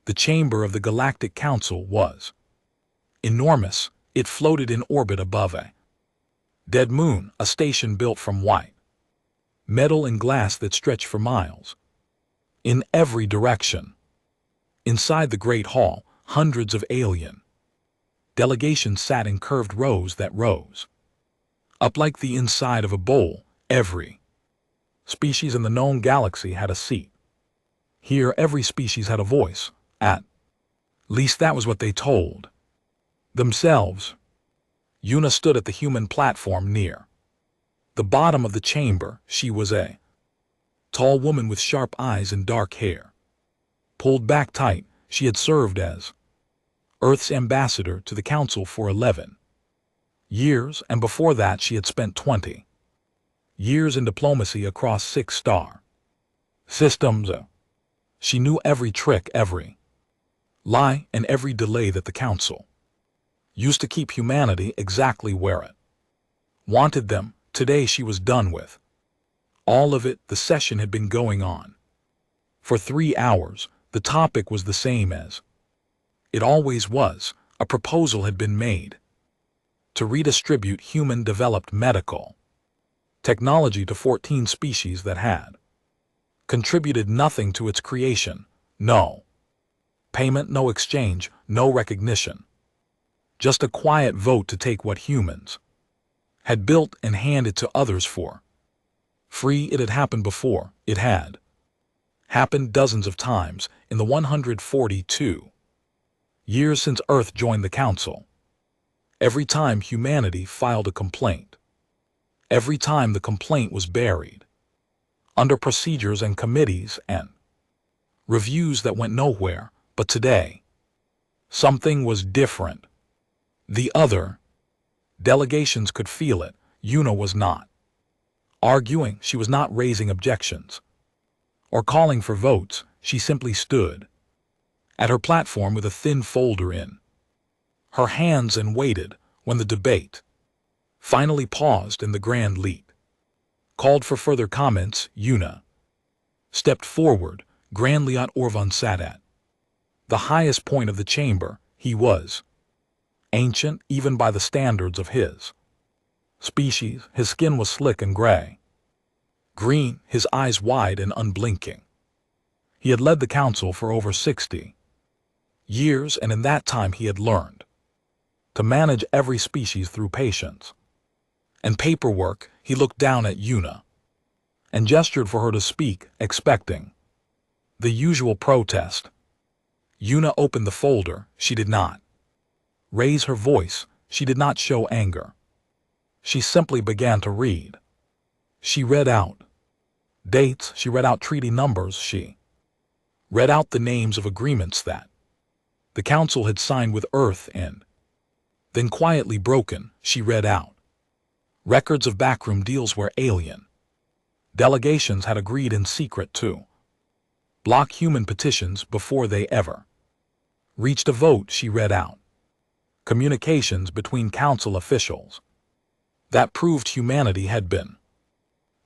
The chamber of the Galactic Council was enormous. It floated in orbit above a dead moon, a station built from white metal and glass that stretched for miles in every direction. Inside the Great Hall, hundreds of alien delegations sat in curved rows that rose up like the inside of a bowl. Every species in the known galaxy had a seat. Here, every species had a voice. At least that was what they told themselves. Una stood at the human platform near the bottom of the chamber. She was a tall woman with sharp eyes and dark hair pulled back tight. She had served as Earth's ambassador to the Council for 11 years, and before that she had spent 20 years in diplomacy across 6-star systems. She knew every trick, every lie, and every delay that the Council used to keep humanity exactly where it wanted them. Today she was done with all of it. The session had been going on for 3 hours. The topic was the same as it always was. A proposal had been made to redistribute human-developed medical technology to 14 species that had contributed nothing to its creation. No payment, no exchange, no recognition. Just a quiet vote to take what humans had built and hand it to others for free. It had happened before. It had happened dozens of times in the 142 years since Earth joined the Council. Every time humanity filed a complaint, every time the complaint was buried under procedures and committees and reviews that went nowhere. But today, something was different. The other delegations could feel it. Una was not arguing. She was not raising objections or calling for votes. She simply stood at her platform with a thin folder in her hands and waited. When the debate finally paused and the Grand Leap called for further comments, Una stepped forward. Grand Liat Orvan sat at the highest point of the chamber. He was ancient, even by the standards of his species. His skin was slick and gray green, his eyes wide and unblinking. He had led the Council for over 60 years, and in that time he had learned to manage every species through patience and paperwork. He looked down at Una and gestured for her to speak, expecting the usual protest. Una opened the folder. She did not raise her voice. She did not show anger. She simply began to read. She read out dates. She read out treaty numbers. She read out the names of agreements that the Council had signed with Earth, and then quietly broken, she read out records of backroom deals where alien delegations had agreed in secret to block human petitions before they ever reached a vote. She read out communications between Council officials that proved humanity had been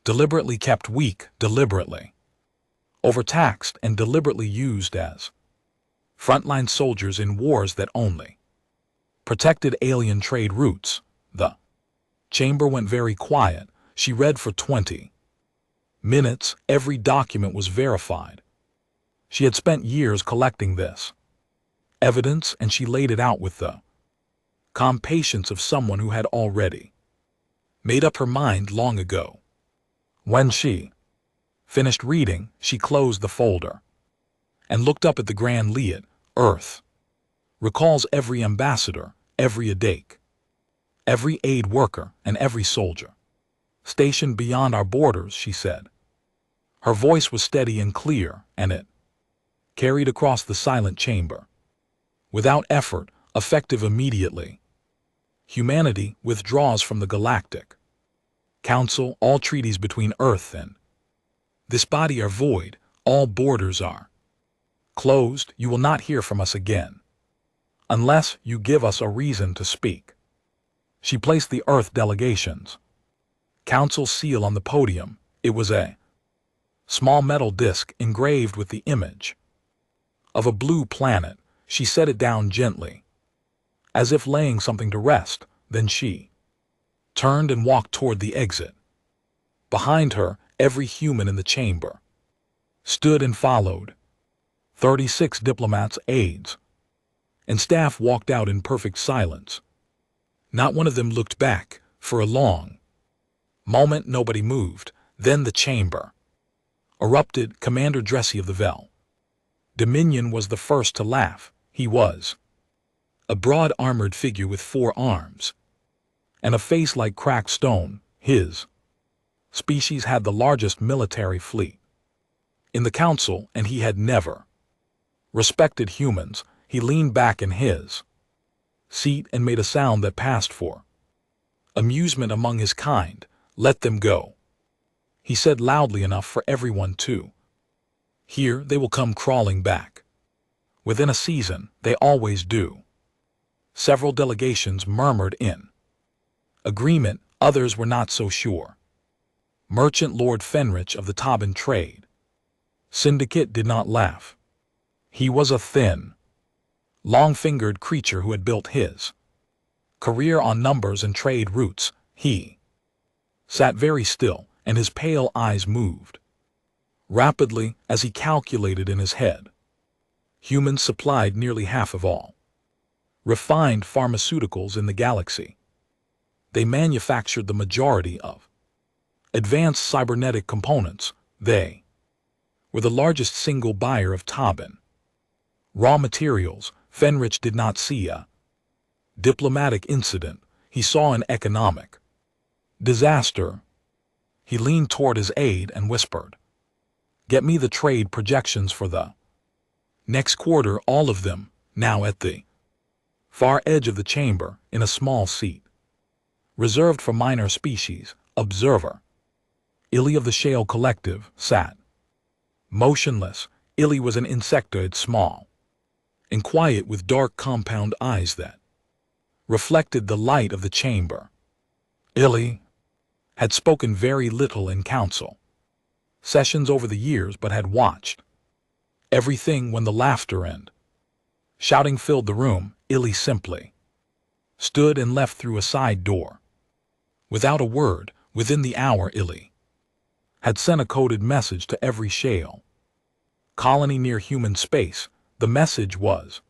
deliberately kept weak, deliberately overtaxed, and deliberately used as frontline soldiers in wars that only protected alien trade routes. The chamber went very quiet. She read for 20 minutes. Every document was verified. She had spent years collecting this evidence, and she laid it out with the calm patience of someone who had already made up her mind long ago. When she finished reading, she closed the folder and looked up at the Grand Liat. Earth recalls every ambassador, every Adake, every aid worker, and every soldier stationed beyond our borders, she said. Her voice was steady and clear, and it carried across the silent chamber. Without effort, effective immediately. Humanity withdraws from the Galactic Council. All treaties between Earth and this body are void. All borders are closed. You will not hear from us again unless you give us a reason to speak. She placed the Earth delegation's Council seal on the podium. It was a small metal disc engraved with the image of a blue planet. She set it down gently, as if laying something to rest. Then she turned and walked toward the exit. Behind her, every human in the chamber stood and followed. 36 diplomats, aides, and staff walked out in perfect silence. Not one of them looked back. For a long moment nobody moved. Then the chamber erupted. Commander Dressy of the Vel Dominion was the first to laugh. He was a broad armored figure with 4 arms and a face like cracked stone. His species had the largest military fleet in the council, and he had never respected humans. He leaned back in his seat and made a sound that passed for amusement among his kind. "Let them go," he said loudly enough for everyone to hear. "They will come crawling back. Within a season, they always do." Several delegations murmured in agreement. Others were not so sure. Merchant Lord Fenrich of the Tobin Trade Syndicate did not laugh. He was a thin, long-fingered creature who had built his career on numbers and trade routes. He sat very still, and his pale eyes moved rapidly as he calculated in his head. Humans supplied nearly half of all refined pharmaceuticals in the galaxy. They manufactured the majority of advanced cybernetic components. They were the largest single buyer of Tobin raw materials. Fenrich did not see a diplomatic incident. He saw an economic disaster. He leaned toward his aide and whispered, "Get me the trade projections for the next quarter, all of them." Now at the far edge of the chamber, in a small seat reserved for minor species, Observer Illy of the Shale Collective sat motionless. Illy was an insectoid, small and quiet, with dark compound eyes that reflected the light of the chamber. Illy had spoken very little in council sessions over the years, but had watched everything. When the laughter and shouting filled the room, Illy simply stood and left through a side door without a word. Within the hour, Illy had sent a coded message to every shale colony near human space. The message was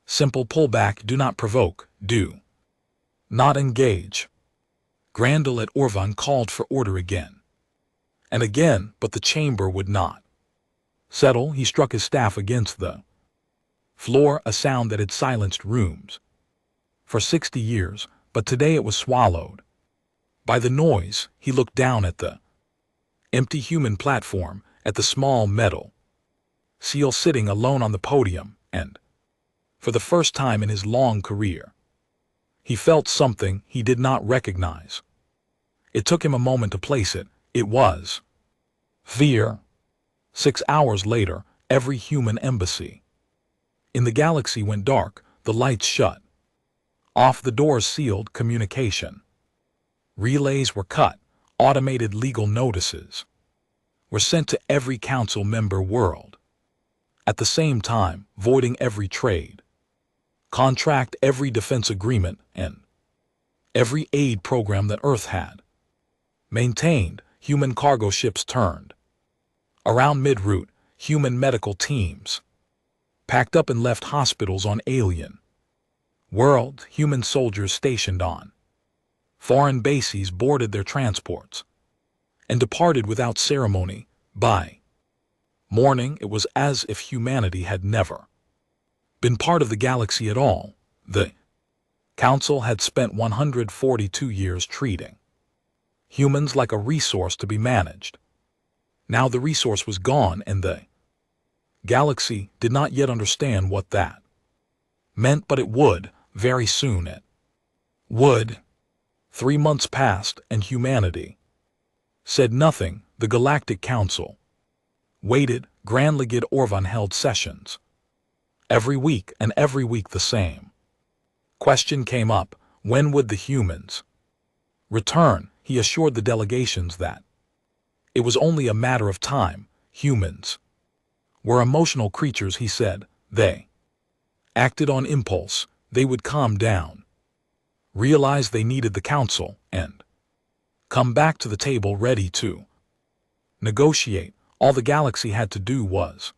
simple: pull back, do not provoke, do not engage. Grandel at Orvan called for order again and again, but the chamber would not settle. He struck his staff against the floor, a sound that had silenced rooms for 60 years, but today it was swallowed by the noise. He looked down at the empty human platform, at the small metal seal sitting alone on the podium, and for the first time in his long career, he felt something he did not recognize. It took him a moment to place it. It was fear. 6 hours later, every human embassy in the galaxy went dark. The lights shut off, the doors sealed, communication relays were cut, automated legal notices were sent to every council member world at the same time, voiding every trade contract, every defense agreement, and every aid program that Earth had maintained. Human cargo ships turned around mid-route. Human medical teams packed up and left hospitals on alien world. Human soldiers stationed on foreign bases boarded their transports and departed without ceremony. By morning, it was as if humanity had never been part of the galaxy at all. The Council had spent 142 years treating humans like a resource to be managed. Now the resource was gone, and the galaxy did not yet understand what that meant, but it would. Very soon it would. 3 months passed, and humanity said nothing. The Galactic Council waited. Grand Legate Orvan held sessions every week, and every week the same question came up: when would the humans return? He assured the delegations that it was only a matter of time. Humans were emotional creatures, he said. They acted on impulse. They would calm down, realize they needed the council, and come back to the table ready to negotiate. All the galaxy had to do was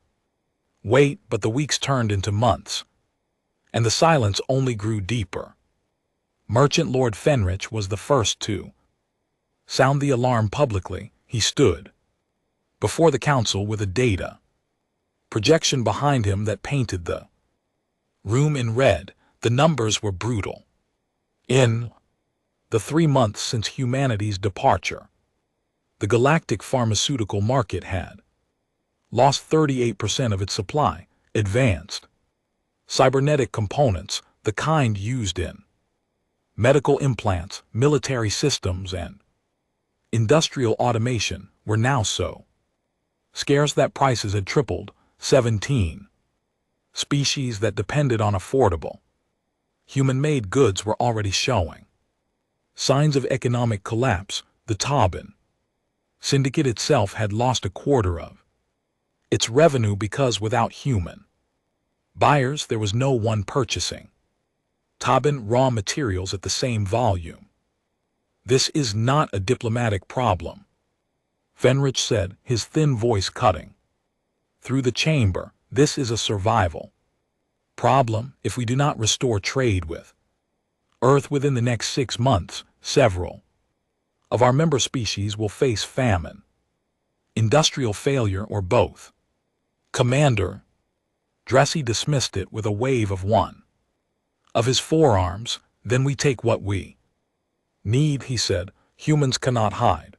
wait, but the weeks turned into months, and the silence only grew deeper. Merchant Lord Fenrich was the first to sound the alarm publicly. He stood before the council with a data projection behind him that painted the room in red. The numbers were brutal. In the 3 months since humanity's departure, the galactic pharmaceutical market had lost 38% of its supply. Advanced cybernetic components, the kind used in medical implants, military systems, and industrial automation, were now so scarce that prices had tripled. 17 species that depended on affordable human-made goods were already showing signs of economic collapse. The Tobin Syndicate itself had lost a quarter of its revenue because without human buyers there was no one purchasing Tobin raw materials at the same volume. This is not a diplomatic problem, Fenrich said, his thin voice cutting through the chamber. This is a survival problem. If we do not restore trade with Earth within the next 6 months, several of our member species will face famine, industrial failure, or both. Commander Dressy dismissed it with a wave of one of his forearms. Then we take what we need, he said. Humans cannot hide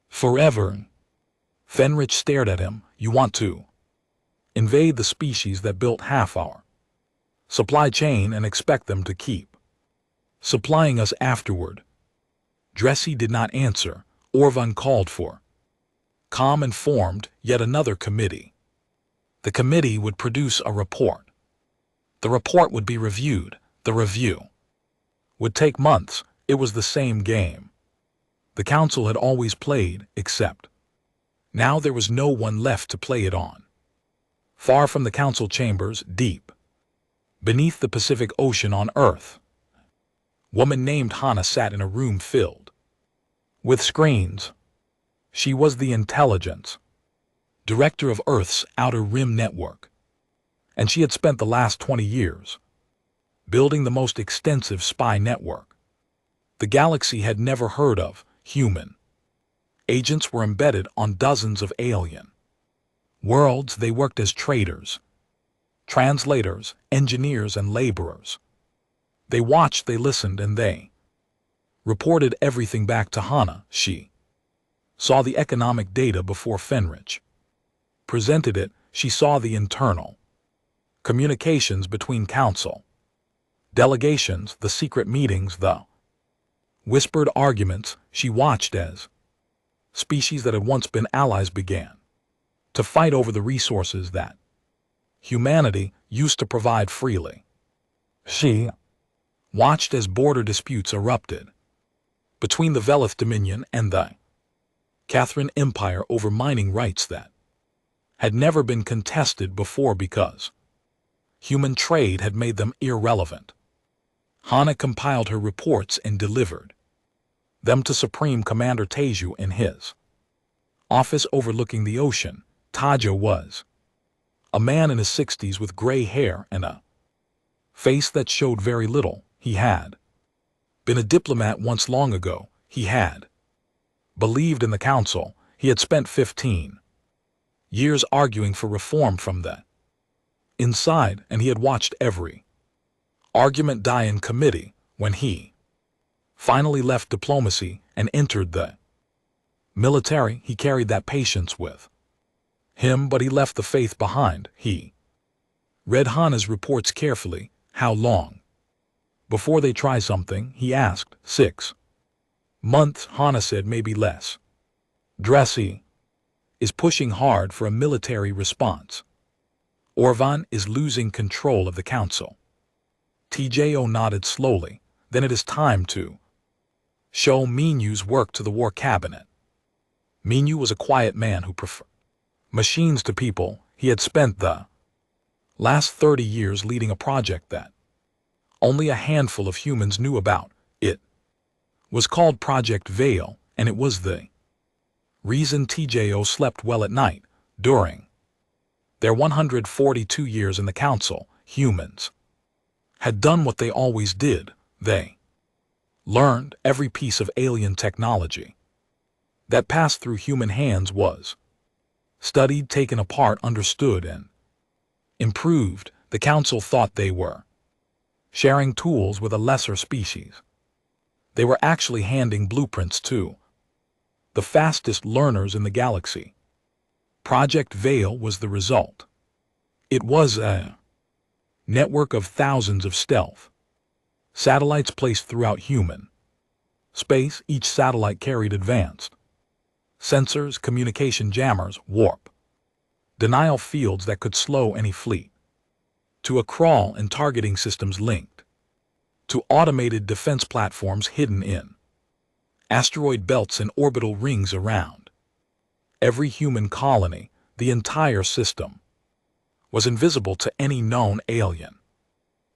forever. Fenrich stared at him. You want to invade the species that built half our supply chain and expect them to keep supplying us afterward? Dressy did not answer. Orvan called for calm and formed yet another committee. The committee would produce a report. The report would be reviewed. The review would take months. It was the same game the council had always played, except now there was no one left to play it on. Far from the council chambers, deep beneath the Pacific Ocean on Earth, woman named Hana sat in a room filled with screens. She was the intelligence director of Earth's Outer Rim network, and she had spent the last 20 years building the most extensive spy network the galaxy had never heard of. Human agents were embedded on dozens of alien worlds. They worked as traders, translators, engineers, and laborers. They watched, they listened, and they reported everything back to Hana. She saw the economic data before Fenrich presented it. She saw the internal communications between council delegations, the secret meetings, the whispered arguments. She watched as species that had once been allies began to fight over the resources that humanity used to provide freely. She watched as border disputes erupted between the Velith Dominion and the Catherine Empire over mining rights that had never been contested before because human trade had made them irrelevant. Hana compiled her reports and delivered them to Supreme Commander Teju in his office overlooking the ocean. Taja was a man in his 60s with gray hair and a face that showed very little. He had been a diplomat once long ago. He had believed in the council. He had spent 15 years arguing for reform from the inside, and he had watched every argument die in committee. When he finally left diplomacy and entered the military, he carried that patience with him, but he left the faith behind. He read Hana's reports carefully. How long before they try something? He asked. 6 months, Hana said. Maybe less. Dressy is pushing hard for a military response. Orvan is losing control of the council. TJO nodded slowly. Then it is time to show Minu's work to the war cabinet. Minu was a quiet man who preferred machines to people. He had spent the last 30 years leading a project that only a handful of humans knew about. It was called Project Veil, and it was the reason TJO slept well at night. During their 142 years in the Council, humans had done what they always did. They learned every piece of alien technology that passed through human hands was studied, taken apart, understood, and improved. The Council thought they were sharing tools with a lesser species. They were actually handing blueprints to the fastest learners in the galaxy. Project Veil was the result. It was a network of thousands of stealth satellites placed throughout human space. Each satellite carried advanced sensors, communication jammers, warp denial fields that could slow any fleet, to a crawl and targeting systems linked to automated defense platforms hidden in asteroid belts and orbital rings around every human colony. The entire system was invisible to any known alien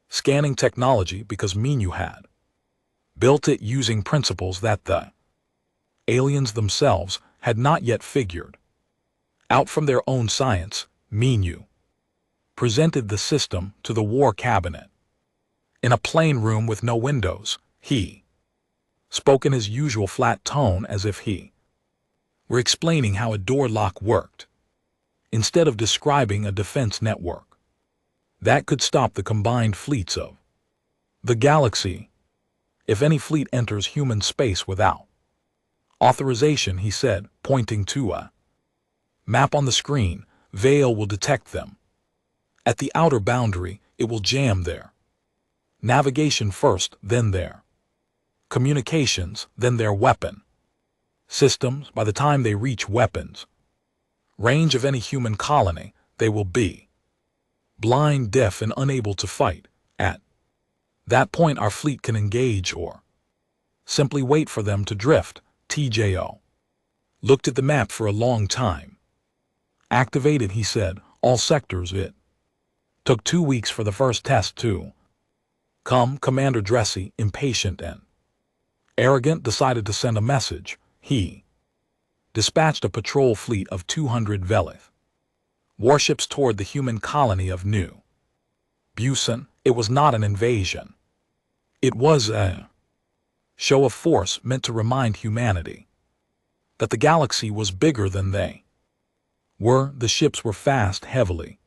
scanning technology, because Minu had built it using principles that the aliens themselves had not yet figured out from their own science. Minu presented the system to the War Cabinet in a plain room with no windows. He spoke in his usual flat tone, as if he were explaining how a door lock worked, instead of describing a defense network that could stop the combined fleets of the galaxy. If any fleet enters human space without authorization, he said, pointing to a map on the screen, Veil will detect them. At the outer boundary, it will jam their navigation first, then their communications, then their weapon systems. By the time they reach weapons range of any human colony, they will be blind, deaf, and unable to fight. At that point, our fleet can engage or simply wait for them to drift. TJO looked at the map for a long time. Activated, he said, all sectors. It took 2 weeks for the first test to come. Commander Dressy, impatient and arrogant, decided to send a message. He dispatched a patrol fleet of 200 Velith warships toward the human colony of New Busan. It was not an invasion. It was a show of force meant to remind humanity that the galaxy was bigger than they were. The ships were fast, heavily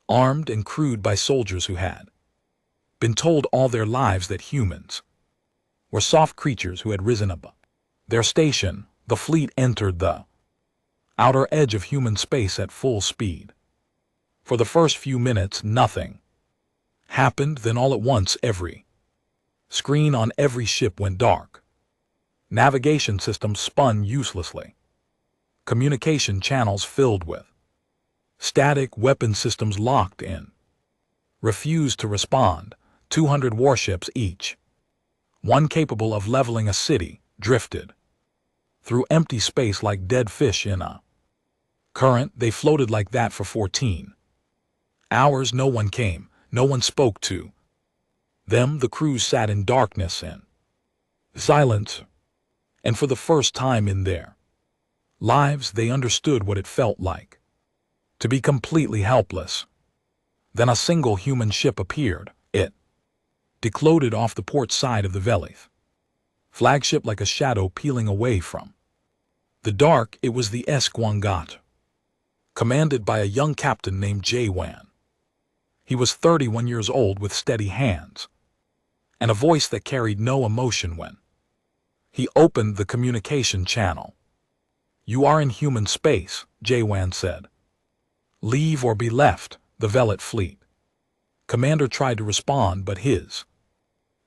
armed, and crewed by soldiers who had been told all their lives that humans were soft creatures who had risen above their station. The fleet entered the outer edge of human space at full speed. For the first few minutes, nothing happened. Then all at once, every screen on every ship went dark. Navigation systems spun uselessly. Communication channels filled with static. Weapon systems locked in, refused to respond. 200 warships, each one capable of leveling a city, drifted through empty space like dead fish in a current. They floated like that for 14 hours. No one came, no one spoke to them. The crews sat in darkness and silence, and for the first time in their lives they understood what it felt like to be completely helpless. Then a single human ship appeared. It decloaded off the port side of the Velith flagship like a shadow peeling away from the dark. It was the Esquangat, commanded by a young captain named J-Wan. He was 31 years old, with steady hands and a voice that carried no emotion. When he opened the communication channel, "You are in human space," J-Wan said. "Leave or be left." The Velith fleet commander tried to respond, but his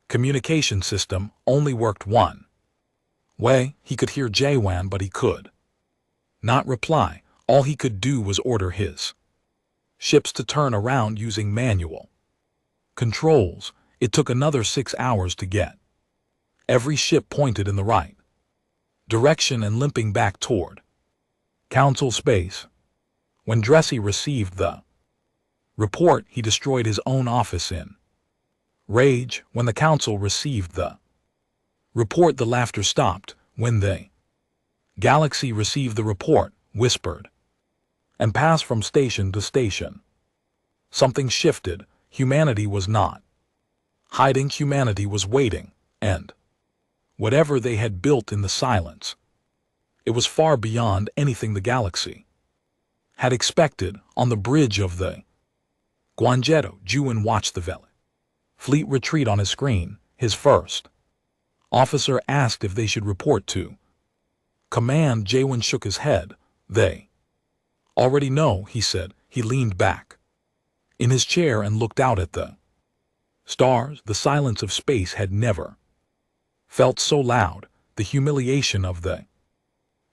communication system only worked one way. He could hear J-Wan, but he could not reply. All he could do was order his ships to turn around using manual controls. It took another 6 hours to get every ship pointed in the right direction and limping back toward Council space, When Dressy received the report, he destroyed his own office in rage. When the council received the report, the laughter stopped. When the galaxy received the report, whispered, and passed from station to station. Something shifted. Humanity was not hiding. Humanity was waiting, and whatever they had built in the silence, it was far beyond anything the galaxy had expected. On the bridge of the Guangetto, Juin watched the Vela fleet retreat on his screen. His first officer asked if they should report to command. Jaewon shook his head. They already know, he said. He leaned back in his chair and looked out at the stars. The silence of space had never felt so loud. The humiliation of the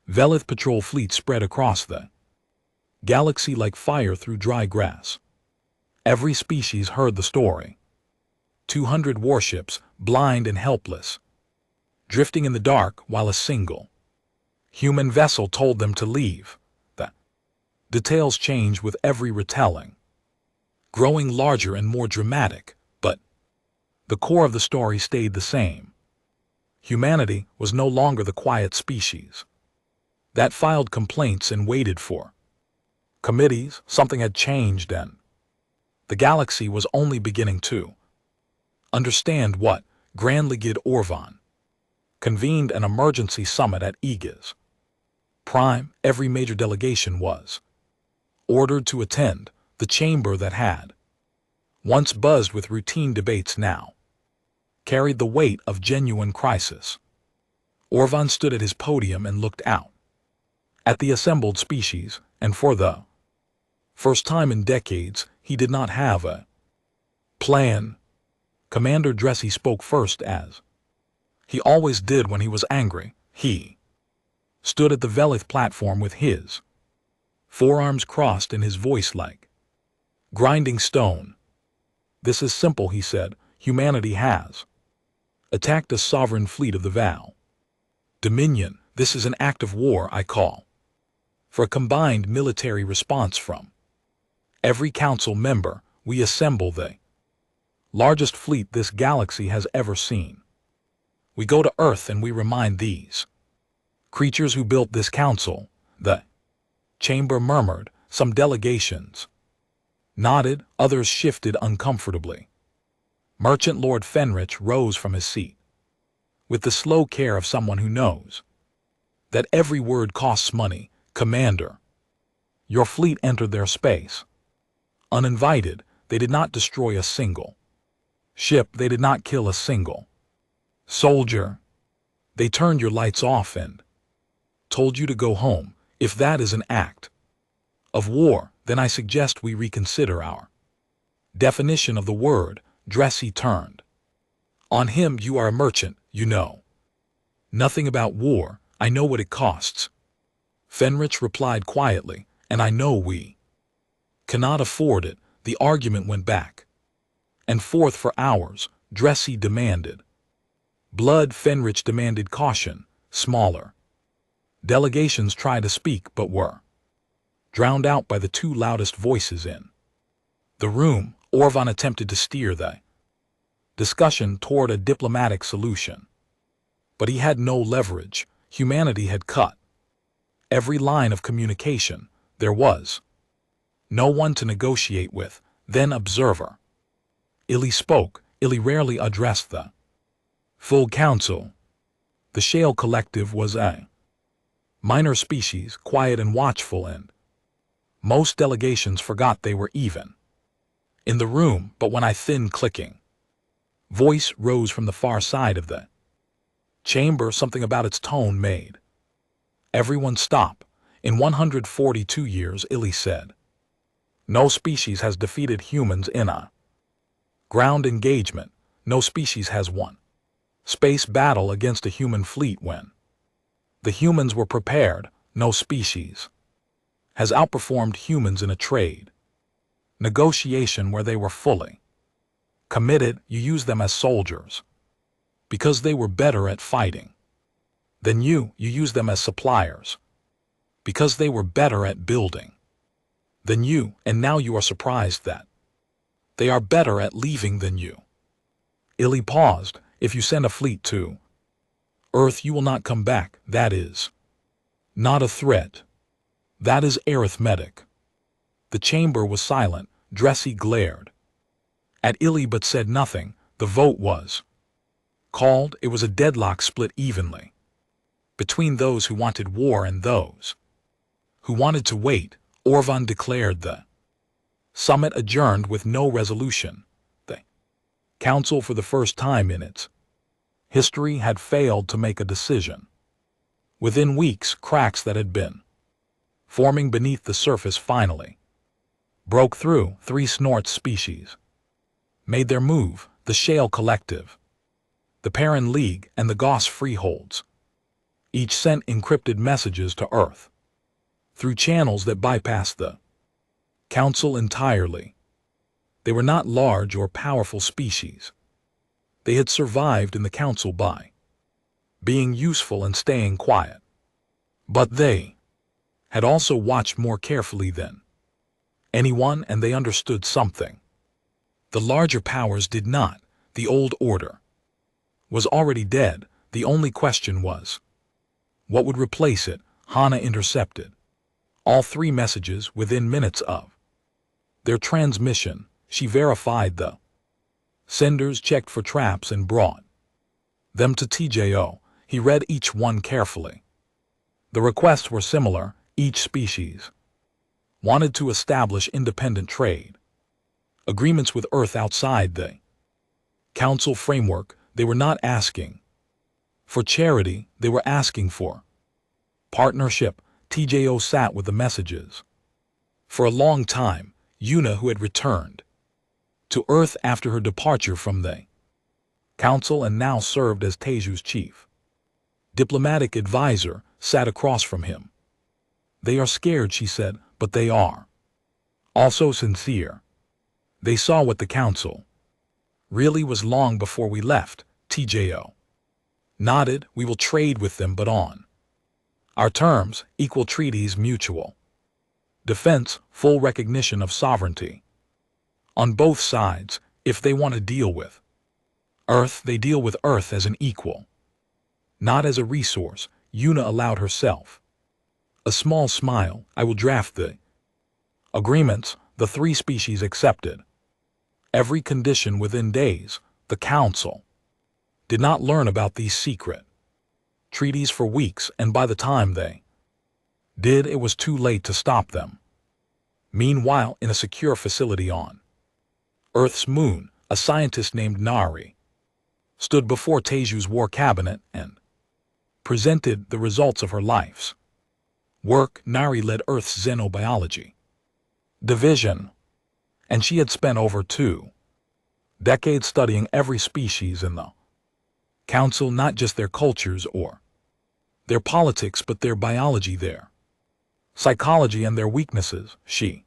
Velith patrol fleet spread across the galaxy like fire through dry grass. Every species heard the story. 200 warships, blind and helpless, drifting in the dark while a single human vessel told them to leave. The details changed with every retelling, growing larger and more dramatic, but the core of the story stayed the same. Humanity was no longer the quiet species that filed complaints and waited for committees. Something had changed, and the galaxy was only beginning to understand what. Grand Legate Orvan convened an emergency summit at Aegis Prime. Every major delegation was ordered to attend. The chamber that had once buzzed with routine debates now carried the weight of genuine crisis. Orvan stood at his podium and looked out at the assembled species, and for the first time in decades, he did not have a plan. Commander Dressy spoke first, as he always did when he was angry. He stood at the Velith platform with his forearms crossed and his voice like grinding stone. This is simple, he said. Humanity has attacked a sovereign fleet of the Val Dominion. This is an act of war. I call for a combined military response from every council member. We assemble the largest fleet this galaxy has ever seen. We go to Earth and we remind these creatures who built this council. The chamber murmured. Some delegations nodded, others shifted uncomfortably. Merchant Lord Fenrich rose from his seat with the slow care of someone who knows that every word costs money. Commander, your fleet entered their space uninvited. They did not destroy a single ship. They did not kill a single soldier. They turned your lights off and told you to go home. If that is an act of war, then I suggest we reconsider our definition of the word. Dressy turned on him. You are a merchant. You know nothing about war. I know what it costs, Fenrich replied quietly, and I know we cannot afford it. The argument went back and forth for hours. Dressy demanded blood. Fenrich demanded caution. Smaller delegations tried to speak but were drowned out by the two loudest voices in the room. Orvan attempted to steer the discussion toward a diplomatic solution, but he had no leverage. Humanity had cut every line of communication. There was no one to negotiate with. Then Observer Illy spoke. Illy rarely addressed the full council. The Shale Collective was a minor species, quiet and watchful, and most delegations forgot they were even in the room. But when a thin clicking voice rose from the far side of the chamber, something about its tone made everyone stop. In 142 years, Illy said, no species has defeated humans in a ground engagement. No species has won space battle against a human fleet when the humans were prepared. No species has outperformed humans in a trade negotiation where they were fully committed. You use them as soldiers because they were better at fighting than you. You use them as suppliers because they were better at building. than you, and now you are surprised that they are better at leaving than you. Illy paused. If you send a fleet to Earth, you will not come back. That is not a threat. That is arithmetic. The chamber was silent. Dressy glared at Illy but said nothing. The vote was called. It was a deadlock, split evenly between those who wanted war and those who wanted to wait. Orvan declared the summit adjourned with no resolution. The council, for the first time in its history, had failed to make a decision. Within weeks, cracks that had been forming beneath the surface finally broke through. 3 Snorts species made their move: the Shale Collective, the Perrin League, and the Goss Freeholds. Each sent encrypted messages to Earth through channels that bypassed the Council entirely. They were not large or powerful species. They had survived in the Council by being useful and staying quiet. But they had also watched more carefully than anyone, and they understood something the larger powers did not. The old order was already dead. The only question was, what would replace it? Hana intercepted all 3 messages within minutes of their transmission. She verified the senders, checked for traps, and brought them to TJO. He read each one carefully. The requests were similar. Each species wanted to establish independent trade agreements with Earth outside the Council framework. They were not asking for charity, they were asking for partnership. TJO sat with the messages for a long time. Yuna, who had returned to Earth after her departure from the Council and now served as Teju's chief diplomatic advisor, sat across from him. They are scared, she said, but they are also sincere. They saw what the Council really was long before we left. TJO nodded. We will trade with them, but on our terms: equal treaties, mutual defense, full recognition of sovereignty on both sides. If they want to deal with Earth, they deal with Earth as an equal, not as a resource. Yuna allowed herself a small smile. I will draft the agreements. The 3 species accepted every condition within days. The Council did not learn about these secret treaties for weeks, and by the time they did, it was too late to stop them. Meanwhile, in a secure facility on Earth's moon, a scientist named Nari stood before Teju's war cabinet and presented the results of her life's work. Nari led Earth's xenobiology division, and she had spent over 2 decades studying every species in the Council, not just their cultures or their politics, but their biology, their psychology, and their weaknesses. She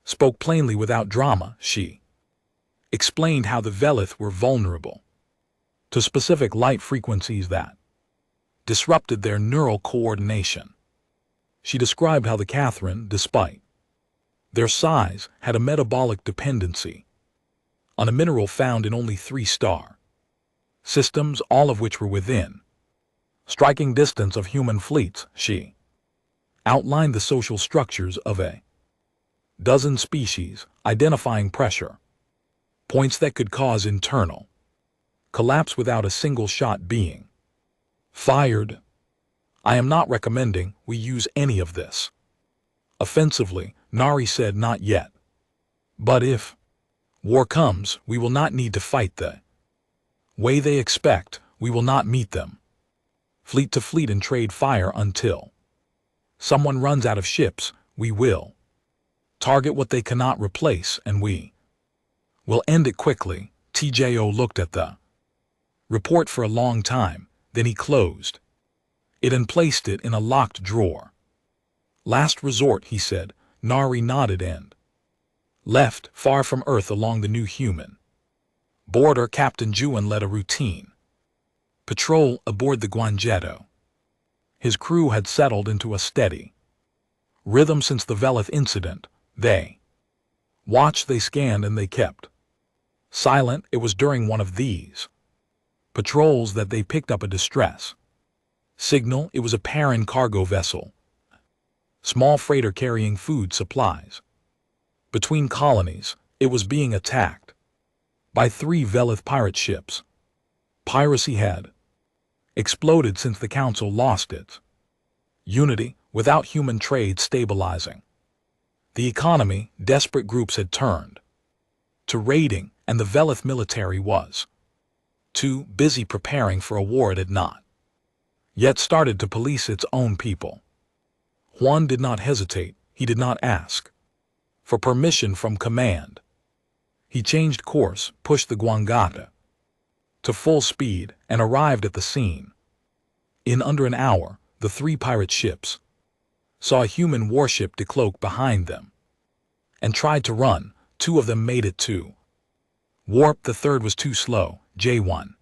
spoke plainly without drama. She explained how the Velith were vulnerable to specific light frequencies that disrupted their neural coordination. She described how the Catherine, despite their size, had a metabolic dependency on a mineral found in only 3-star systems, all of which were within striking distance of human fleets. She outlined the social structures of a dozen species, identifying pressure points that could cause internal collapse without a single shot being fired. I am not recommending we use any of this offensively, Nari said. Not yet. But if war comes, we will not need to fight the way they expect. We will not meet them fleet to fleet and trade fire until someone runs out of ships. We will target what they cannot replace, and we will end it quickly. TJO looked at the report for a long time, then he closed it and placed it in a locked drawer. Last resort, he said. Nari nodded and left. Far from Earth along the new human border, Captain Juan led a routine patrol aboard the Guangetto. His crew had settled into a steady rhythm since the Velith incident. They watched, they scanned, and they kept silent. It was during one of these patrols that they picked up a distress signal. It was a Perrin cargo vessel, small freighter carrying food supplies between colonies. It was being attacked by 3 Velith pirate ships. Piracy had exploded since the Council lost its unity. Without human trade stabilizing the economy, desperate groups had turned to raiding, and the Velith military was too busy preparing for a war it had not yet started to police its own people. Juan did not hesitate. He did not ask for permission from command. He changed course, pushed the Guangata to full speed, and arrived at the scene. In under an hour, the 3 pirate ships saw a human warship decloak behind them and tried to run. 2 of them made it to warp. The third was too slow. J1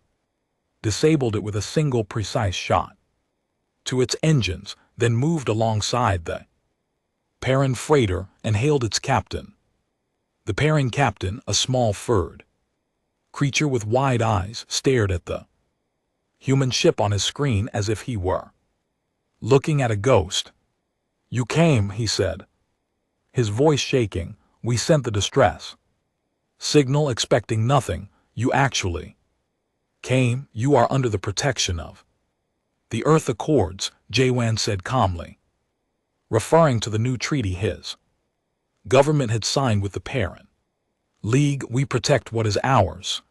disabled it with a single precise shot to its engines, then moved alongside the Perrin freighter and hailed its captain. The Perrin captain, a small furred creature with wide eyes, stared at the human ship on his screen as if he were looking at a ghost. "You came," he said, his voice shaking. "We sent the distress signal expecting nothing. You actually came. You are under the protection of the Earth Accords," J1 said calmly, referring to the new treaty his government had signed with the Perrin League. "We protect what is ours."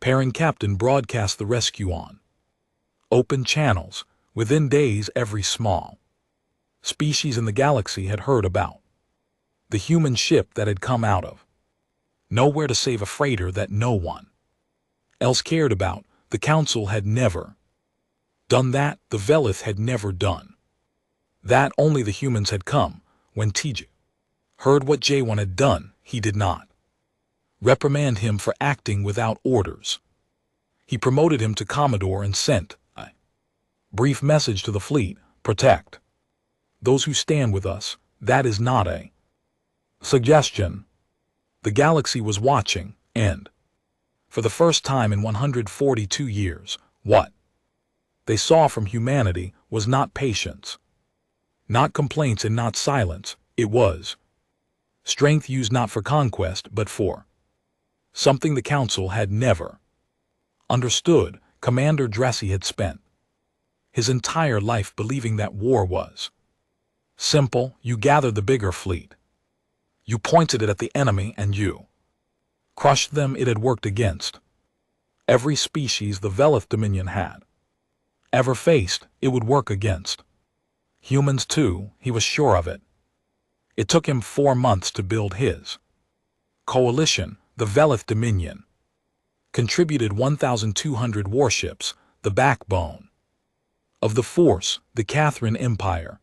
Perrin captain broadcast the rescue on open channels. Within days, every small species in the galaxy had heard about the human ship that had come out of nowhere to save a freighter that no one else cared about. The Council had never done that. The Velith had never done that. Only the humans had come. When TJ heard what J1 had done, he did not reprimand him for acting without orders. He promoted him to Commodore and sent a brief message to the fleet: "Protect those who stand with us." That is not a suggestion. The galaxy was watching, and for the first time in 142 years, what they saw from humanity was not patience, not complaints, and not silence. It was strength used not for conquest but for something the Council had never understood. Commander Dressy had spent his entire life believing that war was simple. You gathered the bigger fleet, you pointed it at the enemy, and you crushed them. It had worked against every species the Velith Dominion had ever faced. It would work against humans too. He was sure of it. It took him 4 months to build his coalition. The Velith Dominion contributed 1,200 warships, the backbone of the force. The Catherine Empire,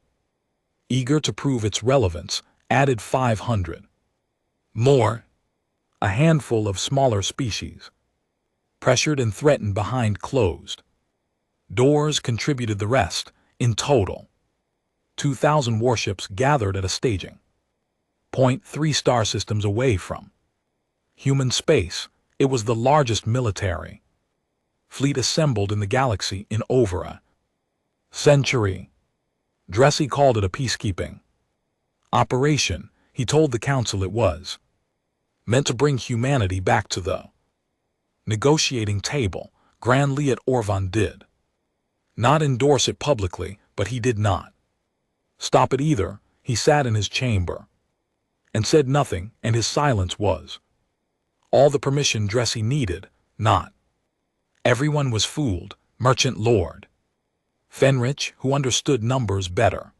eager to prove its relevance, added 500 more. A handful of smaller species, pressured and threatened behind closed doors, contributed the rest. In total, 2,000 warships gathered at a staging point 3 star systems away from human space. It was the largest military fleet assembled in the galaxy in over a century. Dressy called it a peacekeeping operation. He told the Council it was meant to bring humanity back to the negotiating table. Grand Liet Orvan did not endorse it publicly, but he did not stop it either. He sat in his chamber and said nothing, and his silence was all the permission Dressy needed. Not everyone was fooled. Merchant Lord Fenrich, who understood numbers better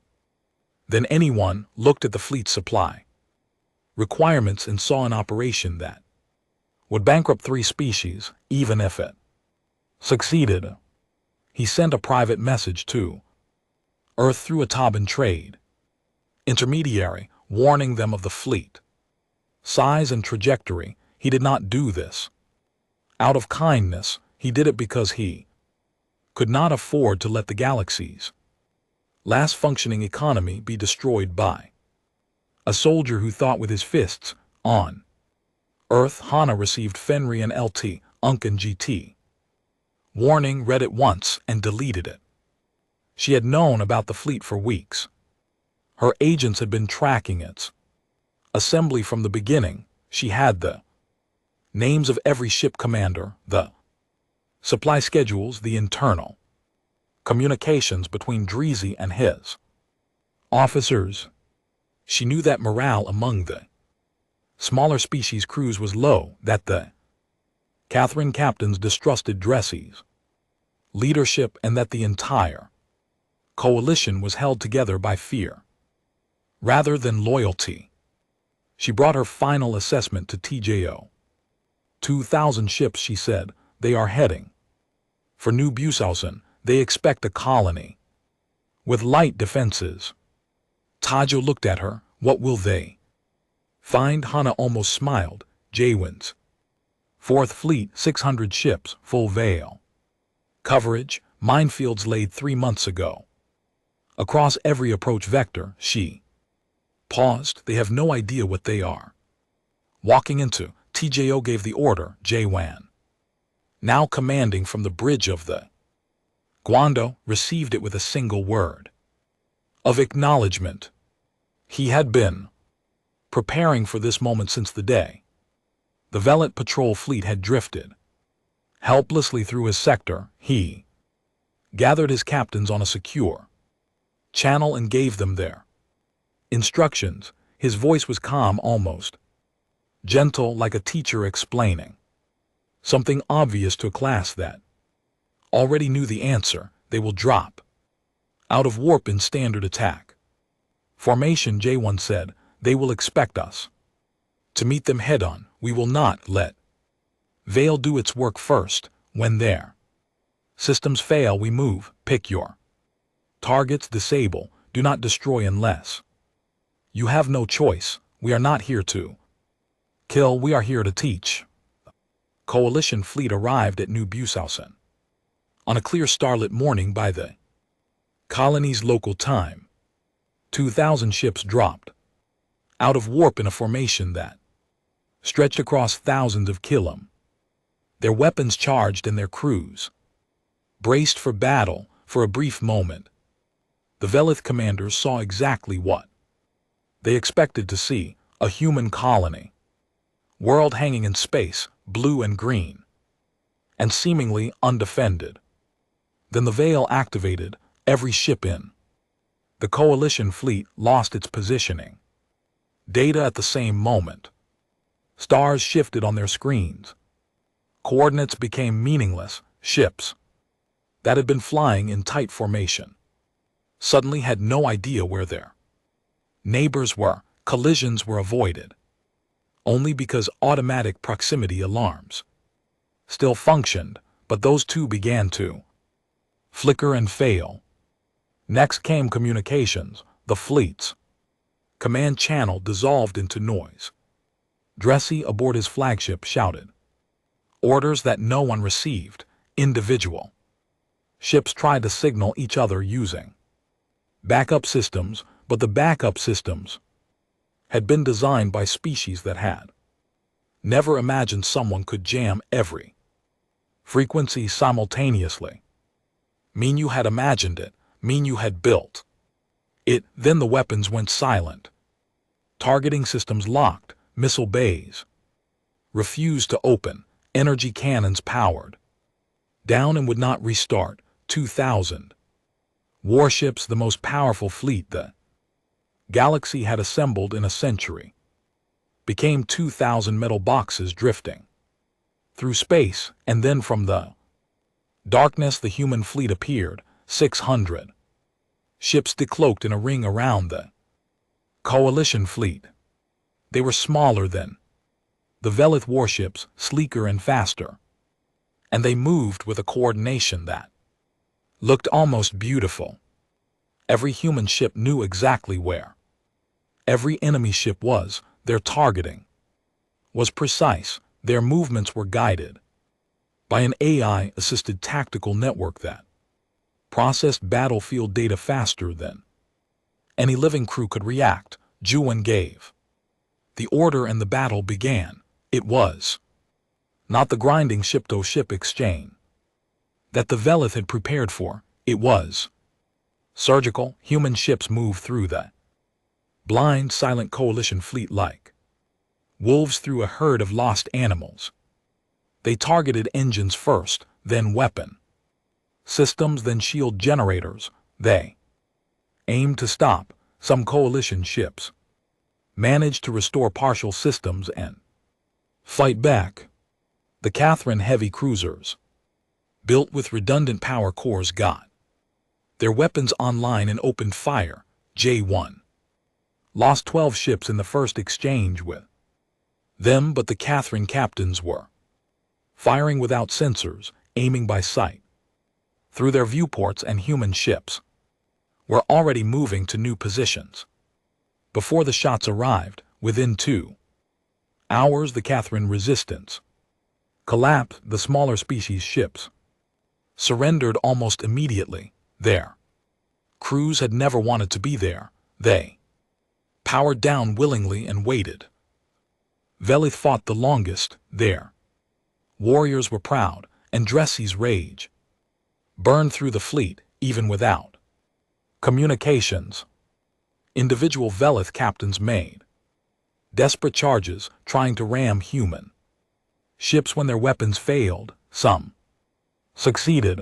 than anyone, looked at the fleet supply requirements and saw an operation that would bankrupt 3 species, even if it succeeded. He sent a private message to Earth through a Taban trade intermediary, warning them of the fleet size and trajectory. He did not do this out of kindness. He did it because he could not afford to let the galaxy's last functioning economy be destroyed by A soldier who thought with his fists. On Earth, Hana received Fenry and LT, Unk and GT. Warning, read it once and deleted it. She had known about the fleet for weeks. Her agents had been tracking its assembly from the beginning. She had the names of every ship commander, the supply schedules, the internal communications between Dreezy and his officers. She knew that morale among the smaller species crews was low, that the Catherine captains distrusted Dressy's leadership, and that the entire coalition was held together by fear rather than loyalty. She brought her final assessment to TJO. 2,000 ships, she said. They are heading for New Busausen. They expect a colony with light defenses. Tajo looked at her. What will they find? Hana almost smiled. Jaywin's Fourth Fleet, 600 ships, full veil coverage, minefields laid 3 months ago across every approach vector. She paused. They have no idea what they are walking into. TJO gave the order. Jwan, now commanding from the bridge of the Guando, received it with a single word of acknowledgement. He had been preparing for this moment since the day the Velit patrol fleet had drifted helplessly through his sector. He gathered his captains on a secure channel and gave them their instructions. His voice was calm, almost gentle, like a teacher explaining something obvious to a class that already knew the answer. They will drop out of warp in standard attack formation, J1 said. They will expect us to meet them head-on. We will not let Veil do its work first. When their systems fail, we move. Pick your targets, disable, do not destroy unless you have no choice. We are not here to kill, we are here to teach. Coalition fleet arrived at New Busausen on a clear starlit morning by the colony's local time. 2,000 ships dropped out of warp in a formation that stretched across thousands of kilom. Their weapons charged and their crews braced for battle. For a brief moment, the Velith commanders saw exactly what they expected to see: a human colony, world hanging in space, blue and green, and seemingly undefended. Then the veil activated. Every ship in the coalition fleet lost its positioning data at the same moment. Stars shifted on their screens. Coordinates became meaningless. Ships that had been flying in tight formation suddenly had no idea where their neighbors were. Collisions were avoided only because automatic proximity alarms still functioned, but those too began to flicker and fail. Next came communications. The fleet's command channel dissolved into noise. Dressy, aboard his flagship, shouted orders that no one received. Individual ships tried to signal each other using backup systems, but the backup systems had been designed by species that had never imagined someone could jam every frequency simultaneously. Mean you had imagined it, mean you had built it. Then the weapons went silent. Targeting systems locked, missile bays refused to open, energy cannons powered down and would not restart. 2,000 warships, the most powerful fleet the galaxy had assembled in a century, became 2,000 metal boxes drifting through space. And then from the darkness the human fleet appeared. 600 ships decloaked in a ring around the coalition fleet. They were smaller than the Velith warships, sleeker and faster, and they moved with a coordination that looked almost beautiful. Every human ship knew exactly where every enemy ship was. Their targeting was precise. Their movements were guided by an AI-assisted tactical network that processed battlefield data faster than any living crew could react. Juan gave the order and the battle began. It was not the grinding ship-to-ship exchange that the Velith had prepared for. It was surgical. Human ships moved through the blind, silent coalition fleet like wolves through a herd of lost animals. They targeted engines first, then weapon systems, then shield generators. They aimed to stop. Some coalition ships managed to restore partial systems and fight back. The Catherine heavy cruisers, built with redundant power cores, got their weapons online and opened fire. J1 lost 12 ships in the first exchange with them, but the Catherine captains were firing without sensors, aiming by sight through their viewports, and human ships were already moving to new positions. Before the shots arrived, within 2 hours, the Catherine resistance collapsed. The smaller species ships surrendered almost immediately. Their crews had never wanted to be there. They powered down willingly and waited. Velith fought the longest. Their warriors were proud, and Dressy's rage burned through the fleet, even without communications. Individual Velith captains made desperate charges, trying to ram human ships when their weapons failed. Some succeeded.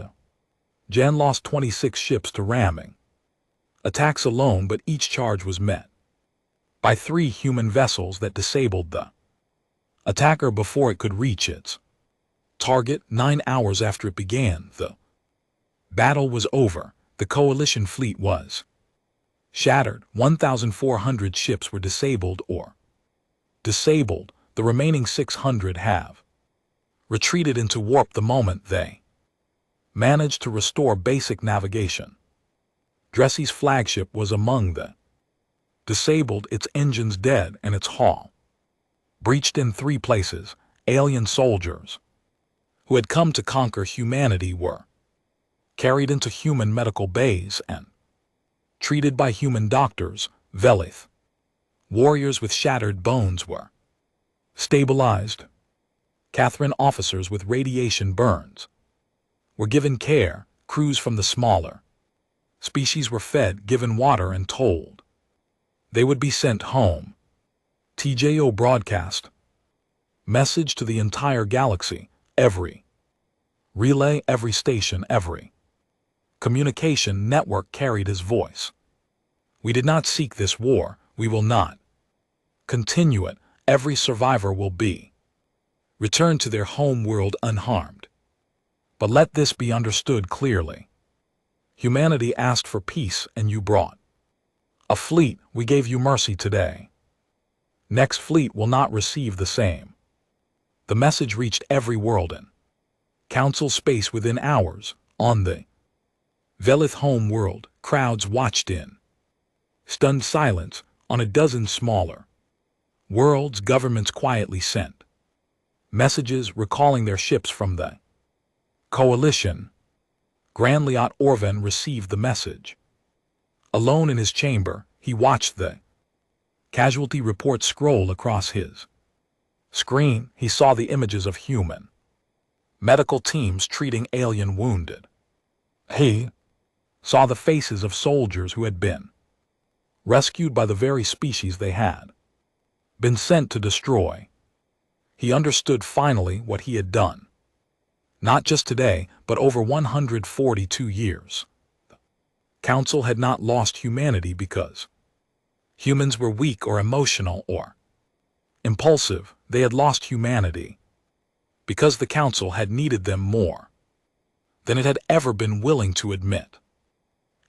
Jen lost 26 ships to ramming attacks alone, but each charge was met by 3 human vessels that disabled the attacker before it could reach its target. 9 hours after it began, the battle was over. The coalition fleet was shattered. 1,400 ships were disabled or disabled. The remaining 600 have retreated into warp. The moment they managed to restore basic navigation, Dressy's flagship was among the disabled, its engines dead and its hull breached in 3 places. Alien soldiers who had come to conquer humanity were carried into human medical bays and treated by human doctors. Velith warriors with shattered bones were stabilized. Catherine officers with radiation burns were given care. Crews from the smaller species were fed, given water, and told they would be sent home. TJO broadcast message to the entire galaxy. Every relay, every station, every communication network carried his voice. We did not seek this war. We will not continue it. Every survivor will be returned to their home world unharmed. But let this be understood clearly. Humanity asked for peace, and you brought a fleet. We gave you mercy today. Next fleet will not receive the same. The message reached every world in council space within hours. On the Velith home world, crowds watched in stunned silence. On a dozen smaller worlds, governments quietly sent messages recalling their ships from the coalition. Grand Liat Orvan received the message. Alone in his chamber, he watched the casualty report scroll across his screen. He saw the images of human medical teams treating alien wounded. He saw the faces of soldiers who had been rescued by the very species they had been sent to destroy. He understood finally what he had done. Not just today, but over 142 years. The Council had not lost humanity because humans were weak or emotional or impulsive. They had lost humanity because the Council had needed them more than it had ever been willing to admit.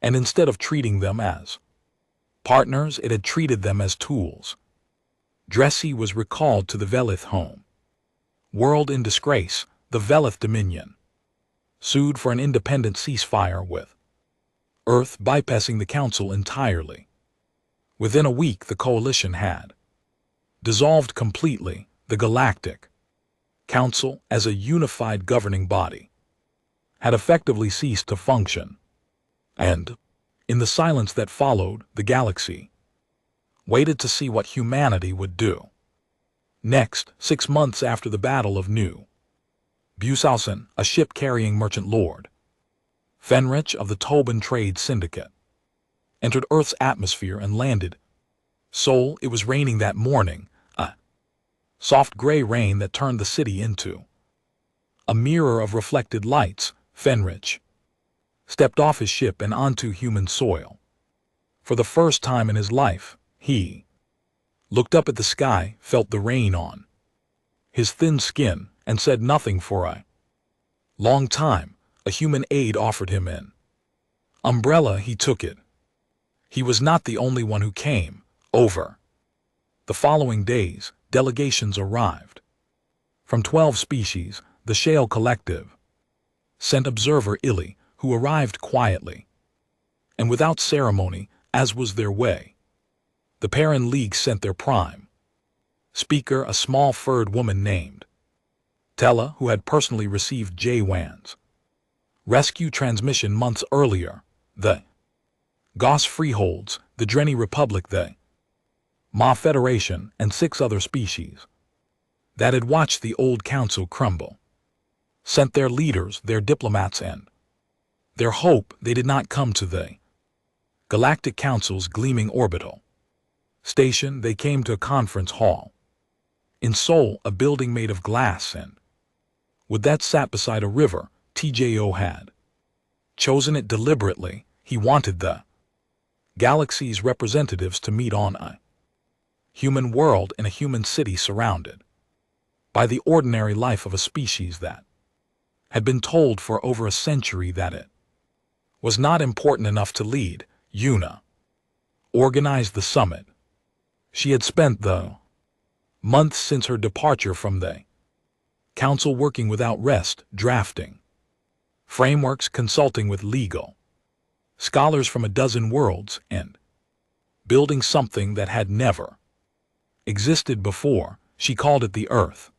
And instead of treating them as partners, it had treated them as tools. Dressy was recalled to the Velith home world in disgrace. The Velith Dominion sued for an independent ceasefire with Earth, bypassing the Council entirely. Within a week, the coalition had dissolved completely. The Galactic Council, as a unified governing body, had effectively ceased to function. And, in the silence that followed, the galaxy waited to see what humanity would do. Next, 6 months after the Battle of New Busausen, a ship-carrying merchant lord, Fenrich of the Tobin Trade Syndicate, entered Earth's atmosphere and landed. Sol, it was raining that morning, a soft gray rain that turned the city into a mirror of reflected lights. Fenrich stepped off his ship and onto human soil. For the first time in his life, he looked up at the sky, felt the rain on his thin skin, and said nothing for a long time. A human aide offered him an umbrella. He took it. He was not the only one who came over. The following days, delegations arrived. From 12 species, the Shale Collective sent observer Illy, who arrived quietly and without ceremony, as was their way. The Perrin League sent their prime speaker, a small furred woman named Tella, who had personally received J-Wan's rescue transmission months earlier. The Goss Freeholds, the Drenny Republic, the Ma Federation, and 6 other species that had watched the old council crumble sent their leaders, their diplomats, and their hope. They did not come to the Galactic Council's gleaming orbital station. They came to a conference hall in Seoul, a building made of glass and wood that sat beside a river. TJO had chosen it deliberately. He wanted the galaxy's representatives to meet on a human world in a human city surrounded by the ordinary life of a species that had been told for over a century that it was not important enough to lead. Yuna organized the summit. She had spent the months since her departure from the council working without rest, drafting frameworks, consulting with legal scholars from a dozen worlds, and building something that had never existed before. She called it the Earth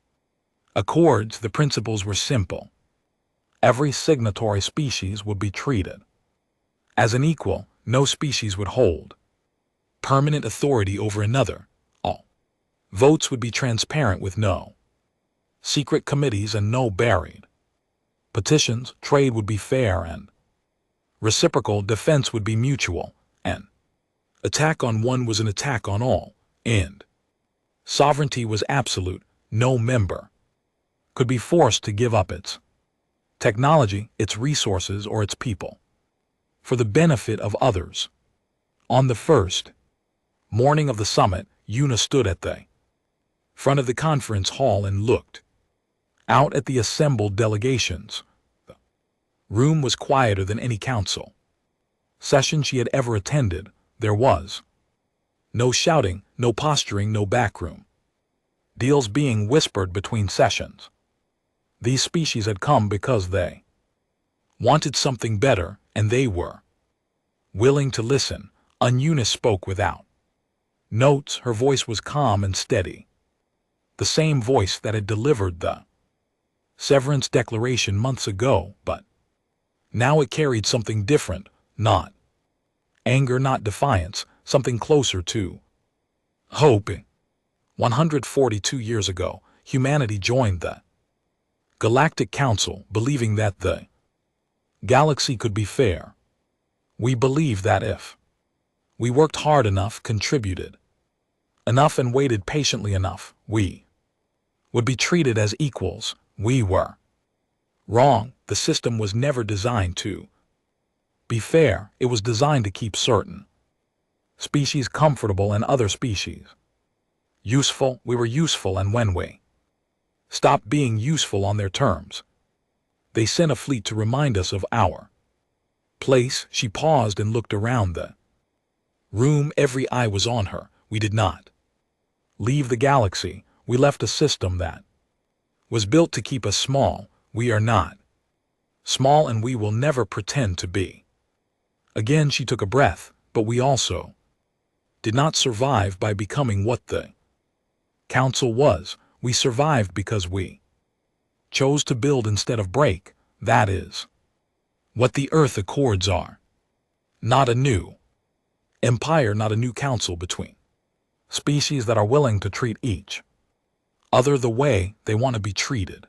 Accords. The principles were simple. Every signatory species would be treated as an equal. No species would hold permanent authority over another. All votes would be transparent with no secret committees and no buried petitions. Trade would be fair and reciprocal. Defense would be mutual. An attack on one was an attack on all. And sovereignty was absolute. No member could be forced to give up its technology, its resources, or its people for the benefit of others. On the first morning of the summit, Yuna stood at the front of the conference hall and looked out at the assembled delegations. The room was quieter than any council session she had ever attended. There was no shouting, no posturing, no backroom deals being whispered between sessions. These species had come because they wanted something better, and they were willing to listen. Yuna spoke without notes. Her voice was calm and steady, the same voice that had delivered the severance declaration months ago, but now it carried something different. Not anger, not defiance, something closer to hope. 142 years ago, humanity joined the Galactic Council, believing that the galaxy could be fair. We believed that if we worked hard enough, contributed enough, and waited patiently enough, we would be treated as equals. We were wrong. The system was never designed to be fair. It was designed to keep certain species comfortable and other species useful. We were useful, and when we stopped being useful on their terms, they sent a fleet to remind us of our place. She paused and looked around the room. Every eye was on her. We did not leave the galaxy. We left a system that was built to keep us small. We are not small, and we will never pretend to be. Again she took a breath. But we also did not survive by becoming what the council was. We survived because we chose to build instead of break. That is what the Earth Accords are. Not a new empire, not a new council between species that are willing to treat each other the way they want to be treated.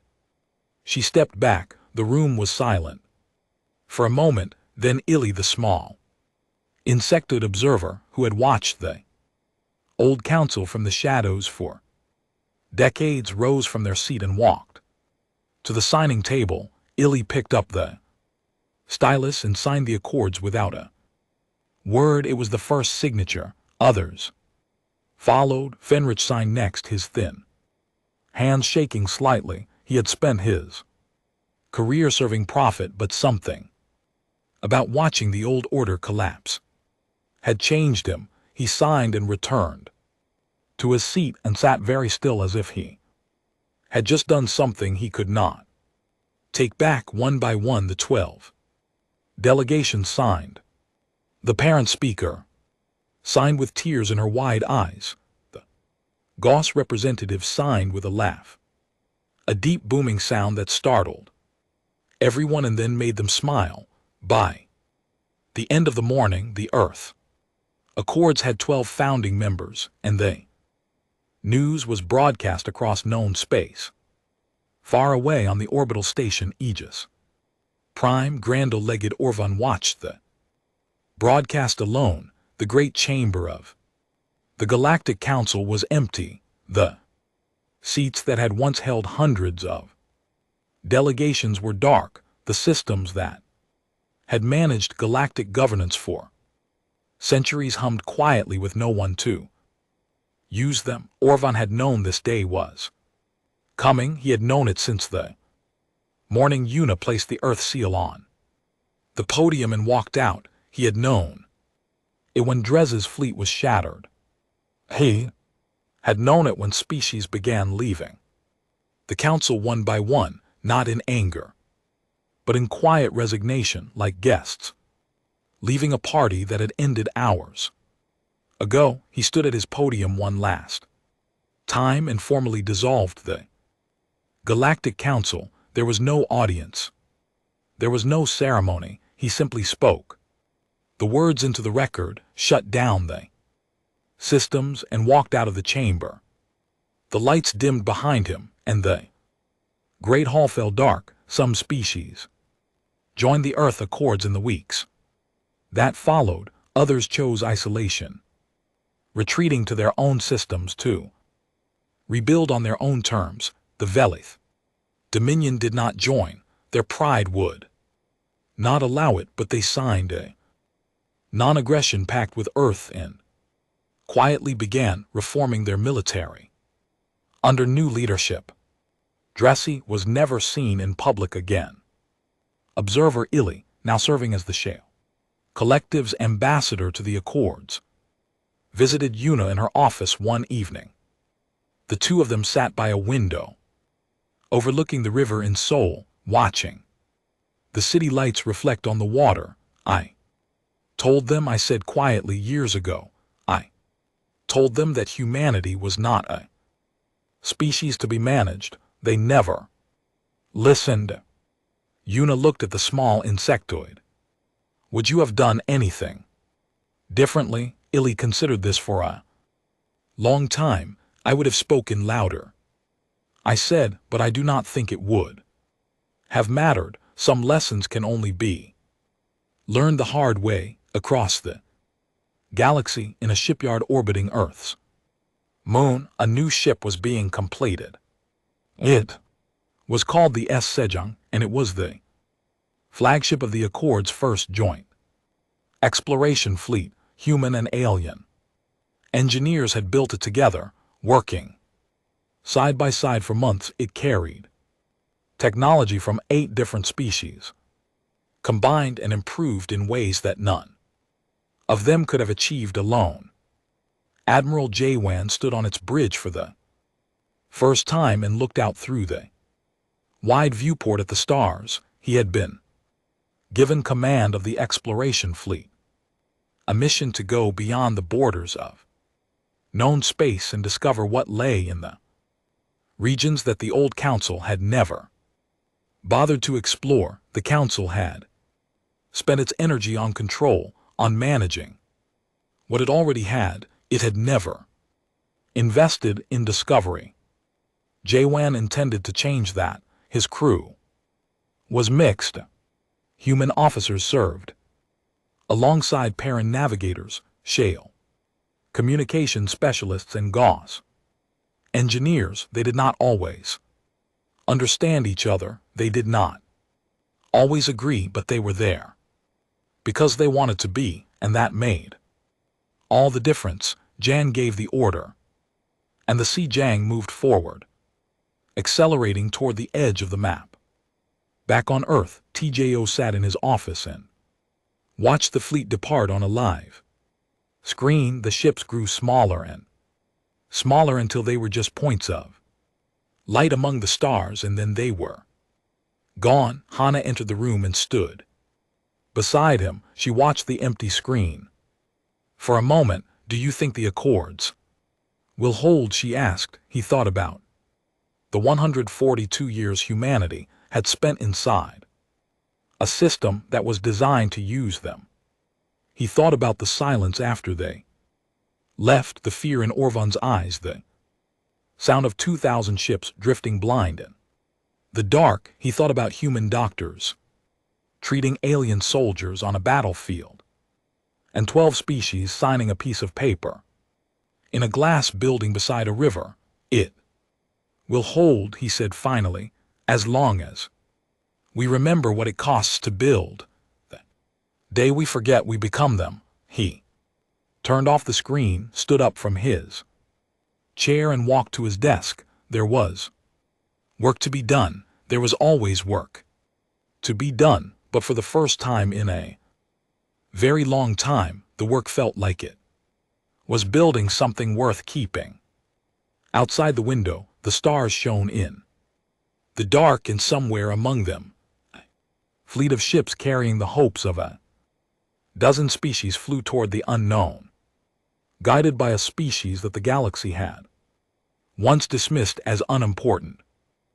She stepped back. The room was silent. For a moment, then Illy, the small insectoid observer who had watched the old council from the shadows for decades, rose from their seat and walked to the signing table. Illy picked up the stylus and signed the accords without a word. It was the first signature. Others followed. Fenrich signed next, his thin hands shaking slightly. He had spent his career serving profit, but something about watching the old order collapse had changed him. He signed and returned to his seat and sat very still, as if he had just done something he could not take back. One by one, the 12 delegations signed. The parent speaker signed with tears in her wide eyes. The Gauss representative signed with a laugh, a deep booming sound that startled everyone and then made them smile. By the end of the morning, the Earth Accords had 12 founding members, and the news was broadcast across known space. Far away on the orbital station Aegis Prime, Grandle-legged Orvan watched the broadcast alone. The great chamber of the Galactic Council was empty. The seats that had once held hundreds of delegations were dark. The systems that had managed galactic governance for centuries hummed quietly with no one to use them. Orvan had known this day was coming. He had known it since the morning Una placed the Earth seal on the podium and walked out. He had known it when Drez's fleet was shattered. He had known it when species began leaving the council one by one, not in anger, but in quiet resignation, like guests leaving a party that had ended hours ago. He stood at his podium one last time and formally dissolved the Galactic Council. There was no audience. There was no ceremony. He simply spoke the words into the record, shut down the systems, and walked out of the chamber. The lights dimmed behind him, and the great hall fell dark. Some species joined the Earth Accords in the weeks that followed. Others chose isolation, retreating to their own systems to rebuild on their own terms. The Velith Dominion did not join. Their pride would not allow it, but they signed a non-aggression pact with Earth and quietly began reforming their military under new leadership. Dressy was never seen in public again. Observer Illy, now serving as the Shale Collective's ambassador to the Accords, visited Una in her office one evening. The two of them sat by a window overlooking the river in Seoul, watching the city lights reflect on the water. I told them, I said quietly years ago, I told them that humanity was not a species to be managed. They never listened. Una looked at the small insectoid. Would you have done anything differently? Illy considered this for a long time. I would have spoken louder, I said, but I do not think it would have mattered. Some lessons can only be learned the hard way. Across the galaxy, in a shipyard orbiting Earth's moon, a new ship was being completed. It was called the S. Sejong, and it was the flagship of the Accords' first joint exploration fleet. Human and alien engineers had built it together, working side by side for months. It carried technology from 8 different species, combined and improved in ways that none of them could have achieved alone. Admiral Jawan stood on its bridge for the first time and looked out through the wide viewport at the stars. He had been given command of the exploration fleet, a mission to go beyond the borders of known space and discover what lay in the regions that the old council had never bothered to explore. The council had spent its energy on control, on managing what it already had. It had never invested in discovery. Jawan intended to change that. His crew was mixed. Human officers served alongside Perrin navigators, shale communication specialists, and Gauss engineers. They did not always understand each other. They did not always agree, but they were there because they wanted to be, and that made all the difference. Jan gave the order, and the Sijang moved forward, accelerating toward the edge of the map. Back on Earth, TJO sat in his office and watched the fleet depart on a live screen. The ships grew smaller and smaller until they were just points of light among the stars, and then they were gone. Hana entered the room and stood beside him. She watched the empty screen for a moment. "Do you think the Accords will hold?" she asked. He thought about the 142 years humanity had spent inside a system that was designed to use them. He thought about the silence after they left, the fear in Orvan's eyes, the sound of 2,000 ships drifting blind in the dark. He thought about human doctors treating alien soldiers on a battlefield, and 12 species signing a piece of paper in a glass building beside a river. "It will hold," he said finally, "as long as we remember what it costs to build. The day we forget, we become them." He turned off the screen, stood up from his chair, and walked to his desk. There was work to be done. There was always work to be done, but for the first time in a very long time, the work felt like it was building something worth keeping. Outside the window, the stars shone in the dark, and somewhere among them, a fleet of ships carrying the hopes of a dozen species flew toward the unknown, guided by a species that the galaxy had once dismissed as unimportant.